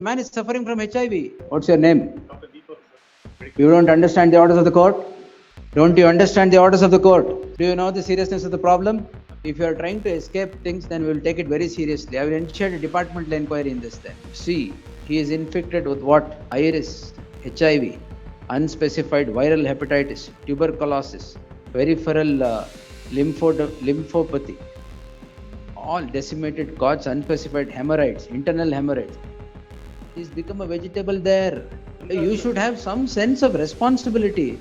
Man is suffering from HIV. What's your name? You don't understand the orders of the court? Don't you understand the orders of the court? Do you know the seriousness of the problem? If you are trying to escape things, then we will take it very seriously. I will initiate a departmental inquiry in this then. See, he is infected with what? Iris, HIV, unspecified viral hepatitis, tuberculosis, peripheral lymphopathy, all decimated causes, unspecified hemorrhoids, internal hemorrhoids. He's become a vegetable there. You should have some sense of responsibility.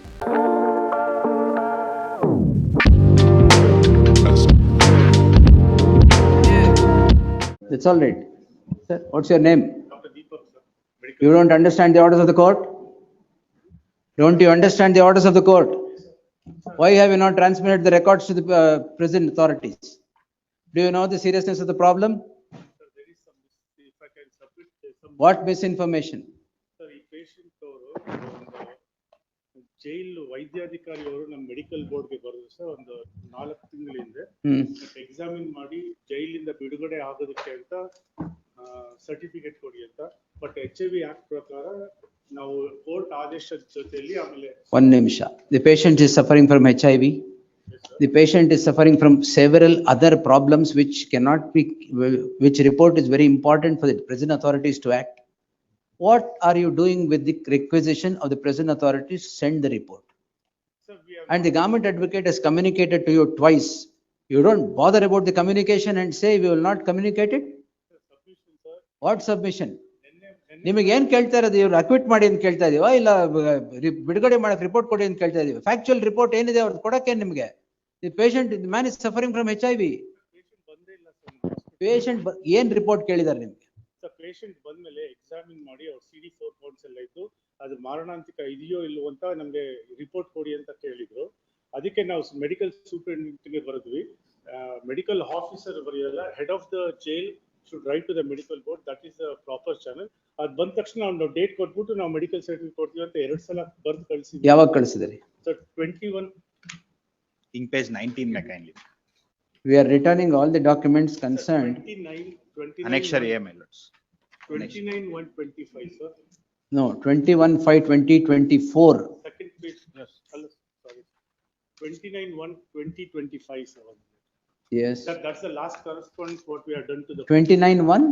That's all right. Sir, what's your name? You don't understand the orders of the court? Don't you understand the orders of the court? Why have you not transmitted the records to the prison authorities? Do you know the seriousness of the problem? What misinformation? Jail ವೈದ್ಯಾಧಿಕಾರಿ ಅವರು ನಮ್ಮ medical ಬೋರ್ಡ್ಗೆ ಬರೋದು sir ಒಂದು 4 ತಿಂಗಳ ಹಿಂದೆ examine ಮಾಡಿ ಜೈಲಿಂದ ಬಿಡುಗಡೆ ಆಗೋದಕ್ಕೆ ಅಂತ ಸರ್ಟಿಫಿಕೇಟ್ ಕೊಡಿ ಅಂತ. ಬಟ್ HIV ಆಕ್ಟ್ ಪ್ರಕಾರ ನಾವು ಕೋರ್ಟ್ ಆದೇಶದ ಜೊತೆಯಲ್ಲಿ ಆಮೇಲೆ ಒಂದು ನಿಮಿಷ. The patient is suffering from HIV. The patient is suffering from several other problems which cannot be, which report is very important for the prison authorities to act. What are you doing with the requisition of the prison authorities to send the report? Sir, and the government advocate has communicated to you twice. You don't bother about the communication and say we will not communicate it? Submission, sir. What submission? ನಿಮಗೆ ಏನ್ ಕೇಳ್ತಾ ಇರೋದು? ಇವ್ರು acquit ಮಾಡಿ ಅಂತ ಕೇಳ್ತಾ ಇದೀವ, ಇಲ್ಲ ಬಿಡುಗಡೆ ಮಾಡಕ್ ರಿಪೋರ್ಟ್ ಕೊಡಿ ಅಂತ ಕೇಳ್ತಾ ಇದೀವಿ? ಫ್ಯಾಕ್ಚುಯಲ್ ರಿಪೋರ್ಟ್ ಏನಿದೆ ಅವ್ರದ್ದು ಕೊಡಕ್ಕೆ ನಿಮ್ಗೆ? The patient, the man is suffering from HIV. Patient ಏನ್ ರಿಪೋರ್ಟ್ ಕೇಳಿದಾರೆ ನಿಮ್ಗೆ? ಸರ್, ಪೇಷಂಟ್ ಬಂದ್ಮೇಲೆ ಎಕ್ಸಾಮಿನ್ ಮಾಡಿ ಅವ್ರ CD4 ಕೌಂಟ್ಸ್ ಎಲ್ಲ ಇತ್ತು, ಅದು ಮಾರಣಾಂತಿಕ ಇದೆಯೋ ಇಲ್ವೋ ಅಂತ ನಮ್ಗೆ ರಿಪೋರ್ಟ್ ಕೊಡಿ ಅಂತ ಕೇಳಿದ್ರು. ಅದಕ್ಕೆ ನಾವು ಮೆಡಿಕಲ್ ಸೂಪರಿಂಟೆಂಡೆಂಟ್ಗೆ ಬರೆದ್ವಿ. ಮೆಡಿಕಲ್ ಆಫೀಸರ್ ಬರೆಯಲ್ಲ, head of the jail should write to the medical board. That is the proper channel. ಅದು ಬಂದ ತಕ್ಷಣ ನಾವು ಡೇಟ್ ಕೊಟ್ಬಿಟ್ಟು ನಾವು ಮೆಡಿಕಲ್ ಸರ್ಟಿಫಿಕೇಟ್ ಕೊಡ್ತೀವಿ ಅಂತ 2 ಸಲ ಬರೆದು ಕಳಿಸಿದ್ವಿ. ಯಾವಾಗ ಕಳಿಸಿದ್ರಿ? Sir 21 in page 19 may kindly. We are returning all the documents concerned. 29 Annexure A, my lords. 29/125, sir. No, 21/5/2024. Second page. Yes. Sorry. 29/1/2025, sir. Yes. That's the last correspondence what we have done to the 29/1,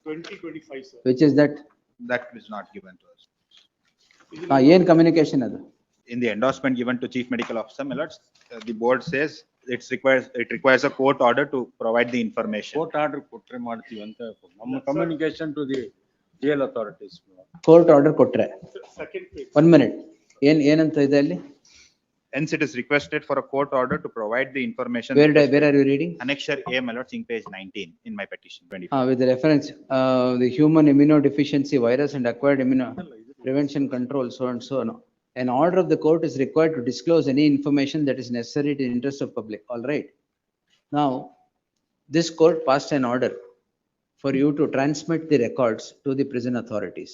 2025, sir. which is that? That is not given to us. Yen communication adu. In the endorsement given to Chief Medical Officer, my lords, the board says it requires a court order to provide the information. Court order ಕೊಟ್ರೆ ಮಾಡ್ತೀವಿ ಅಂತ ನಮ್ಮ communication to the jail authorities. Court order ಕೊಟ್ರೆ. Second page. 1 minute. ಏನಂತ ಇದೆ ಅಲ್ಲಿ? Hence, it is requested for a court order to provide the information. Where are you reading? Annexure A, my lords, in page 19 in my petition 24. With the reference, the human immunodeficiency virus and acquired prevention control, so and so. No. An order of the court is required to disclose any information that is necessary to the interest of public. All right. Now, this court passed an order for you to transmit the records to the prison authorities.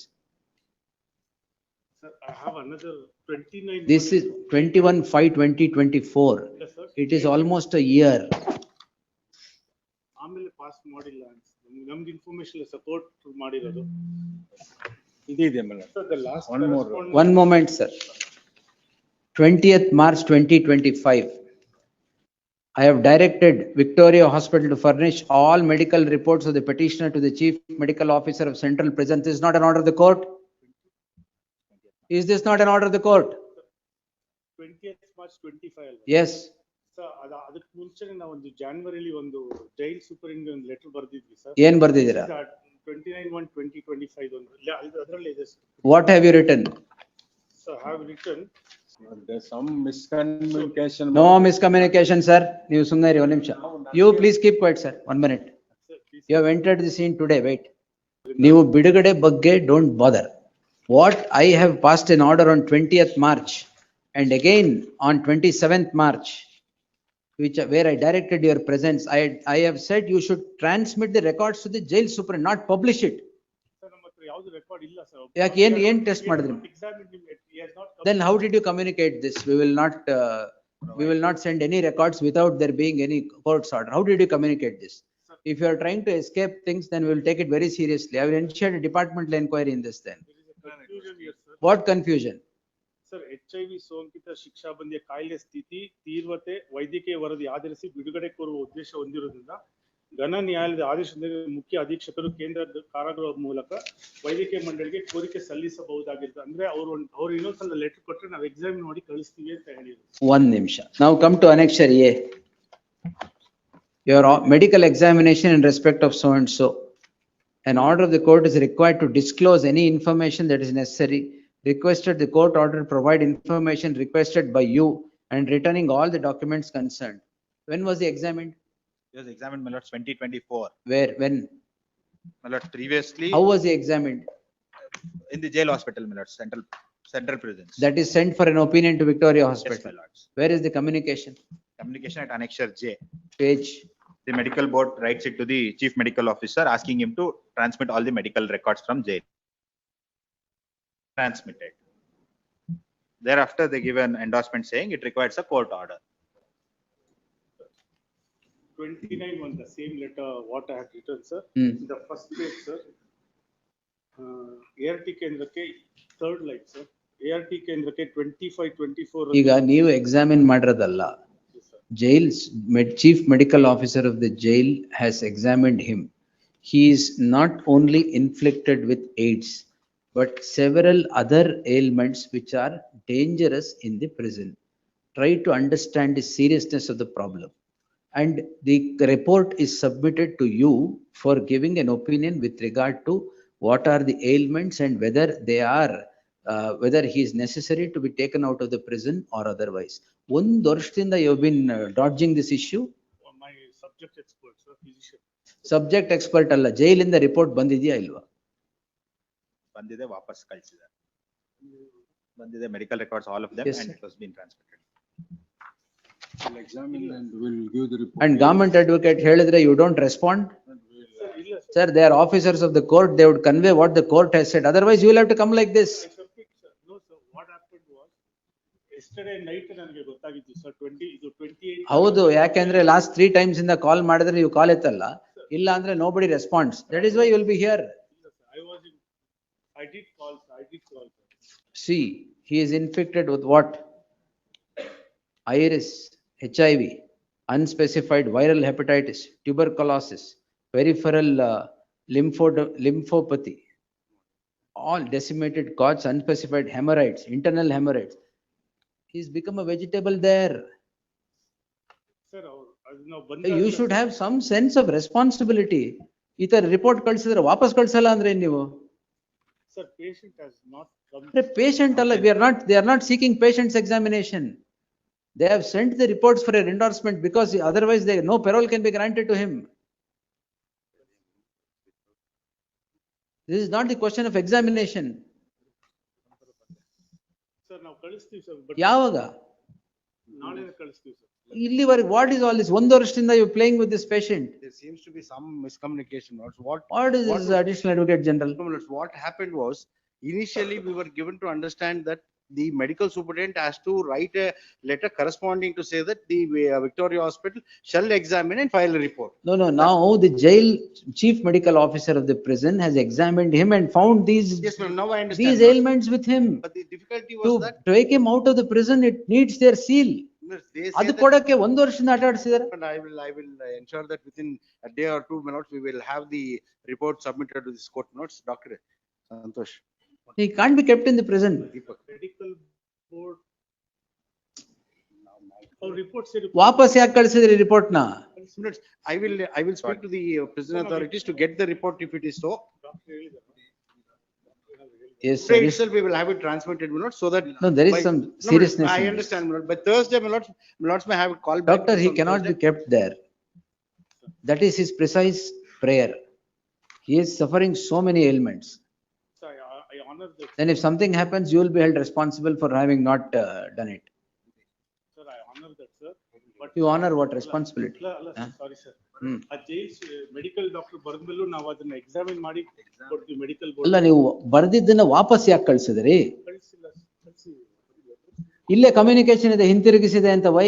Sir, I have another 29. This is 21/5/2024. Yes, sir. It is almost a year. ಆಮೇಲೆ pass ಮಾಡಿಲ್ಲ ನಮ್ಗೆ information support ಮಾಡಿರೋದು ಇದಿದೆ ಮೇಲೆ. Sir, the last One more. correspondence. One moment, sir. 20th March 2025. I have directed Victoria Hospital to furnish all medical reports of the petitioner to the Chief Medical Officer of Central Prison. This is not an order of the court? Is this not an order of the court? 20th March 25 ಅಲ್ವಾ? Yes. Sir, ಅದಕ್ಕೆ ಮುಂಚೆನೆ ನಾವು ಒಂದು ಜಾನ್ವರಿಲಿ ಒಂದು jail superintendent ಒಂದು letter ಬರ್ದಿದ್ವಿ sir. ಏನ್ ಬರ್ದಿದ್ದೀರಾ? 29/1/2025 ಅದರಲ್ಲಿ ಇದೆ sir. What have you written? So I have written. There's some miscommunication. No miscommunication, sir. ನೀವು ಸುಮ್ಮನೆ ಇರಿ 1 ನಿಮಿಷ. You please keep quiet, sir. 1 minute. Sir, please. You have entered the scene today. Wait. ನೀವು ಬಿಡುಗಡೆ ಬಗ್ಗೆ don't bother. What I have passed an order on 20th March and again on 27th March, where I directed your presence. I have said you should transmit the records to the jail super, not publish it. Sir, ನಮ್ಮ ಹತ್ರ ಯಾವುದು record ಇಲ್ಲ sir. ಯಾಕೆ ಏನ್ test ಮಾಡಿದ್ರಿ? Then how did you communicate this? We will not send any records without there being any court's order. How did you communicate this? Sir, If you are trying to escape things, then we will take it very seriously. I will initiate a departmental inquiry in this then. There is a confusion here, sir. What confusion? Sir HIV ಸೋಂಕಿತ ಶಿಕ್ಷಾಬಂದಿಯ ಕಾಯಿಲೆ ಸ್ಥಿತಿ ತೀವ್ರತೆ ವೈದ್ಯಕೀಯ ವರದಿ ಆಧರಿಸಿ ಬಿಡುಗಡೆ ಕೋರುವ ಉದ್ದೇಶ ಹೊಂದಿರುವುದರಿಂದ ಘನ ನ್ಯಾಯಾಲಯದ ಆದೇಶದೊಂದಿಗೆ ಮುಖ್ಯ ಅಧೀಕ್ಷಕರು ಕೇಂದ್ರ ಕಾರಾಗೃಹ ಮೂಲಕ ವೈದ್ಯಕೀಯ ಮಂಡಳಿಗೆ ಕೋರಿಕೆ ಸಲ್ಲಿಸಬಹುದಾಗಿರುತ್ತೆ. ಅಂದ್ರೆ ಅವ್ರು ಇನ್ನೊಂದ್ಸಲ ಲೆಟರ್ ಕೊಟ್ಟರೆ ನಾವು ಎಕ್ಸಾಮಿನ್ ಮಾಡಿ ಕಳಿಸ್ತೀವಿ ಅಂತ ಹೇಳಿದ್ರು. One ನಿಮಿಷ. Now come to annexure A. Your medical examination in respect of so and so. An order of the court is required to disclose any information that is necessary. Requested the court order to provide information requested by you and returning all the documents concerned. When was he examined? He was examined, my lords, 2024. Where, when? My lords, previously How was he examined? in the jail hospital, my lords, central prisons. That is sent for an opinion to Victoria Yes, my Hospital. lords. Where is the communication? Communication at annexure J. Page. The medical board writes it to the chief medical officer, asking him to transmit all the medical records from jail. Transmitted. Thereafter, they give an endorsement saying it requires a court order. 29 on the same letter what I had written, sir. In the first page, sir. ART ಕೇಂದ್ರಕ್ಕೆ third line, sir. ART ಕೇಂದ್ರಕ್ಕೆ 25-24. ಈಗ ನೀವು examine ಮಾಡಿರೋದಲ್ಲ. Jail's chief medical officer of the jail has examined him. He is not only inflicted with AIDS, but several other ailments which are dangerous in the prison. Try to understand the seriousness of the problem. And the report is submitted to you for giving an opinion with regard to what are the ailments and whether they are, whether he is necessary to be taken out of the prison or otherwise. ಒಂದು ವರ್ಷದಿಂದ you have been dodging this issue. My subject expert, sir, physician. Subject expert ಅಲ್ಲ, ಜೈಲಿಂದ report ಬಂದಿದೆಯಾ ಇಲ್ವಾ? ಬಂದಿದೆ, ವಾಪಸ್ ಕಳಿಸಿದ್ದಾರೆ. ಬಂದಿದೆ medical records, all of them, Yes, and sir. it was being transmitted. We'll examine and we'll give the report. And government advocate ಹೇಳಿದ್ರೆ you don't respond? Sir, ಇಲ್ಲ, sir. Sir, they are officers of the court, they would convey what the court has said, otherwise you will have to come like this. I submit, sir. No, sir. What happened was, yesterday night ನನಗೆ ಗೊತ್ತಾಗಿತ್ತು, sir. 28. ಹೌದು, ಯಾಕೆಂದ್ರೆ last 3 times ಇಂದ ಕಾಲ್ ಮಾಡಿದ್ರೆ ನೀವು ಕಾಲ್ ಎತ್ತಲ್ಲ, ಇಲ್ಲ ಅಂದ್ರೆ nobody responds. That is why you will be here. ಇಲ್ಲ, sir. I did call, sir. See, he is infected with what? Iris, HIV, unspecified viral hepatitis, tuberculosis, peripheral lymphopathy, all decimated cords, unspecified hemorrhoids, internal hemorrhoids. He's become a vegetable there. Sir, ಅದು ನಾವು ಬಂದಾಗ You should have some sense of responsibility. ಈ ತರ report ಕಳ್ಸಿದ್ರೆ ವಾಪಸ್ ಕಳ್ಸಲ್ಲ ಅಂದ್ರೆ ನೀವು? sir, patient has not come. Patient ಅಲ್ಲ, they are not seeking patient's examination. They have sent the reports for an endorsement because otherwise no parole can be granted to him. This is not the question of examination. Sir, ನಾವು ಕಳಿಸ್ತೀವಿ, sir. But ಯಾವಾಗ? ನಾಳೆ ಕಳಿಸ್ತೀವಿ, sir. ಇಲ್ಲಿವರೆಗೆ what is all this? ಒಂದು ವರ್ಷದಿಂದ you playing with this patient. There seems to be some miscommunication. What is this additional advocate general? What happened was, initially we were given to understand that the medical superintendent has to write a letter corresponding to say that the Victoria Hospital shall examine and file a report. No, now the jail chief medical officer of the prison has examined him and found these Yes, ma'am, now I understand. these ailments with him. But the difficulty To was that take him out of the prison, it needs their seal. they say ಅದು that, ಕೊಡಕ್ಕೆ ಒಂದು ವರ್ಷದಿಂದ ಆಟ ಆಡಿಸಿದ್ದಾರೆ. and I will ensure that within a day or 2 minutes, we will have the report submitted to this court notes. Dr. Santosh. He can't be kept in the prison. Medical board. Our report said. ವಾಪಸ್ ಯಾಕೆ ಕಳಿಸಿದ್ರಿ report ನ? Minutes. I will speak to the prison authorities to get the report if it is so. Doctor ಹೇಳಿದ್ದಾರೆ. Yes, Today sir. itself, we will have it transmitted, my lord, so that. No, there is by- some No, my lord, seriousness I in this. understand, my lord. By Thursday, my lords may have a call back. Doctor, he on cannot be Thursday. kept there. That is his precise prayer. He is suffering so many ailments. Sir, I honor that. Then if something happens, you will be held responsible for having not done it. Sir, I honor that, sir. But. You honor what responsibility? ಅಲ್ಲ, Huh? sorry, sir. ಹ್ಮ್. ಆ jails medical doctor ಬರೆದ್ಮೇಲೂ ನಾವು ಅದನ್ನ examine ಮಾಡಿ ಕೊಡ್ತೀವಿ medical ಅಲ್ಲ, board. ನೀವು ಬರ್ದಿದ್ದನ್ನ ವಾಪಸ್ ಯಾಕೆ ಕಳ್ಸಿದ್ರಿ? ಕಳಿಸಿ. ಇಲ್ಲೇ ಕಮ್ಯುನಿಕೇಶನ್ ಇದೆ, ಹಿಂತಿರುಗಿಸಿದೆ ಅಂತ Y?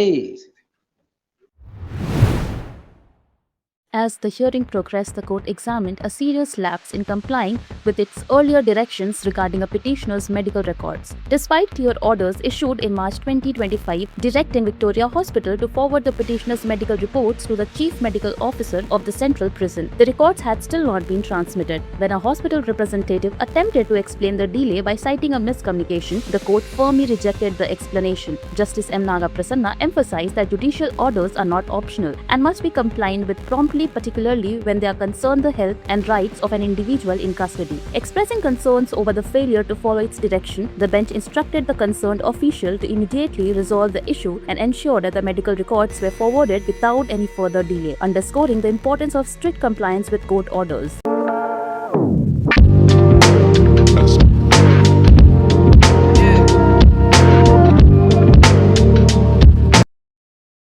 As the hearing progressed, the court examined a serious lapse in complying with its earlier directions regarding a petitioner's medical records. Despite clear orders issued in March 2025 directing Victoria Hospital to forward the petitioner's medical reports to the Chief Medical Officer of the Central Prison, the records had still not been transmitted. When a hospital representative attempted to explain the delay by citing a miscommunication, the court firmly rejected the explanation. Justice M. Nagaprasanna emphasized that judicial orders are not optional and must be complied with promptly, particularly when they are concerned the health and rights of an individual in custody. Expressing concerns over the failure to follow its direction, the bench instructed the concerned official to immediately resolve the issue and ensure that the medical records were forwarded without any further delay, underscoring the importance of strict compliance with court orders.